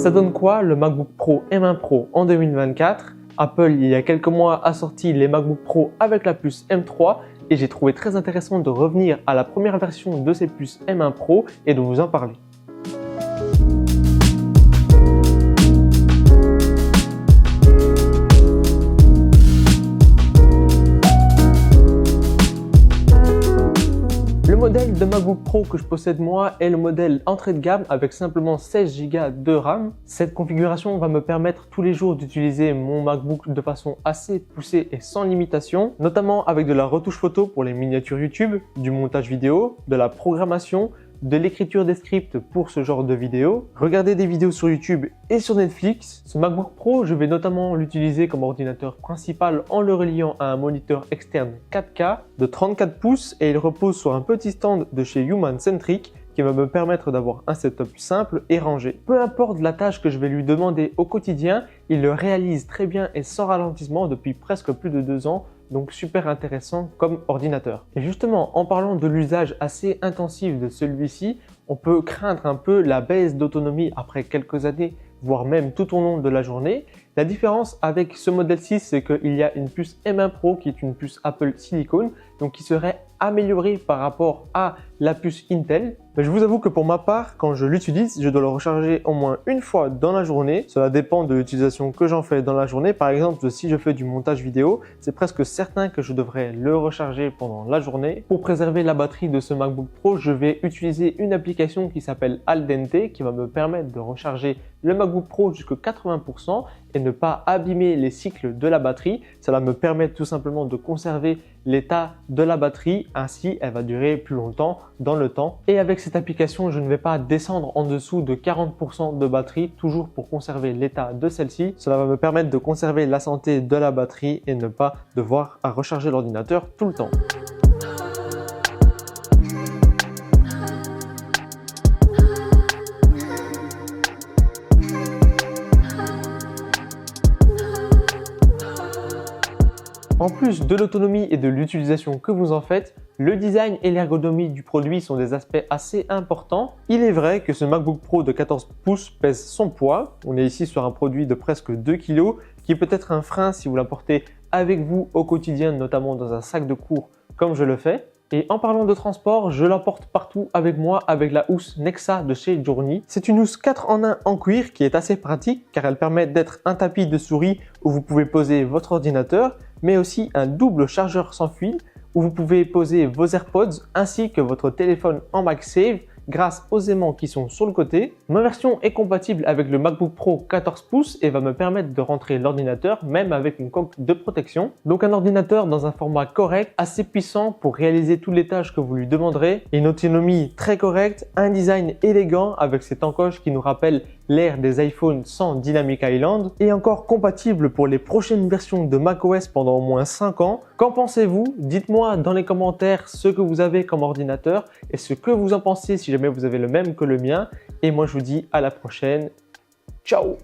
Ça donne quoi le MacBook Pro M1 Pro en 2024? Apple, il y a quelques mois, a sorti les MacBook Pro avec la puce M3 et j'ai trouvé très intéressant de revenir à la première version de ces puces M1 Pro et de vous en parler. Le modèle de MacBook Pro que je possède moi est le modèle entrée de gamme avec simplement 16 Go de RAM. Cette configuration va me permettre tous les jours d'utiliser mon MacBook de façon assez poussée et sans limitation, notamment avec de la retouche photo pour les miniatures YouTube, du montage vidéo, de la programmation, de l'écriture des scripts pour ce genre de vidéos, regarder des vidéos sur YouTube et sur Netflix. Ce MacBook Pro, je vais notamment l'utiliser comme ordinateur principal en le reliant à un moniteur externe 4K de 34 pouces et il repose sur un petit stand de chez Human Centric qui va me permettre d'avoir un setup simple et rangé. Peu importe la tâche que je vais lui demander au quotidien, il le réalise très bien et sans ralentissement depuis presque plus de 2 ans. Donc super intéressant comme ordinateur. Et justement, en parlant de l'usage assez intensif de celui-ci, on peut craindre un peu la baisse d'autonomie après quelques années, voire même tout au long de la journée. La différence avec ce modèle-ci, c'est qu'il y a une puce M1 Pro qui est une puce Apple Silicon, donc qui serait améliorée par rapport à la puce Intel. Mais je vous avoue que pour ma part, quand je l'utilise, je dois le recharger au moins une fois dans la journée. Cela dépend de l'utilisation que j'en fais dans la journée. Par exemple, si je fais du montage vidéo, c'est presque certain que je devrais le recharger pendant la journée. Pour préserver la batterie de ce MacBook Pro, je vais utiliser une application qui s'appelle Aldente qui va me permettre de recharger le MacBook Pro jusqu'à 80% et ne pas abîmer les cycles de la batterie. Cela me permet tout simplement de conserver l'état de la batterie, ainsi elle va durer plus longtemps dans le temps. Et avec cette application, je ne vais pas descendre en dessous de 40% de batterie, toujours pour conserver l'état de celle-ci. Cela va me permettre de conserver la santé de la batterie et ne pas devoir recharger l'ordinateur tout le temps. En plus de l'autonomie et de l'utilisation que vous en faites, le design et l'ergonomie du produit sont des aspects assez importants. Il est vrai que ce MacBook Pro de 14 pouces pèse son poids. On est ici sur un produit de presque 2 kg qui peut être un frein si vous l'apportez avec vous au quotidien, notamment dans un sac de cours comme je le fais. Et en parlant de transport, je l'emporte partout avec moi avec la housse Nexa de chez Journey. C'est une housse 4 en 1 en cuir qui est assez pratique car elle permet d'être un tapis de souris où vous pouvez poser votre ordinateur, mais aussi un double chargeur sans fil où vous pouvez poser vos AirPods ainsi que votre téléphone en MagSafe grâce aux aimants qui sont sur le côté. Ma version est compatible avec le MacBook Pro 14 pouces et va me permettre de rentrer l'ordinateur même avec une coque de protection. Donc un ordinateur dans un format correct, assez puissant pour réaliser toutes les tâches que vous lui demanderez, une autonomie très correcte, un design élégant avec cette encoche qui nous rappelle l'ère des iPhones sans Dynamic Island et encore compatible pour les prochaines versions de macOS pendant au moins 5 ans. Qu'en pensez-vous? Dites-moi dans les commentaires ce que vous avez comme ordinateur et ce que vous en pensez si jamais vous avez le même que le mien. Et moi je vous dis à la prochaine. Ciao!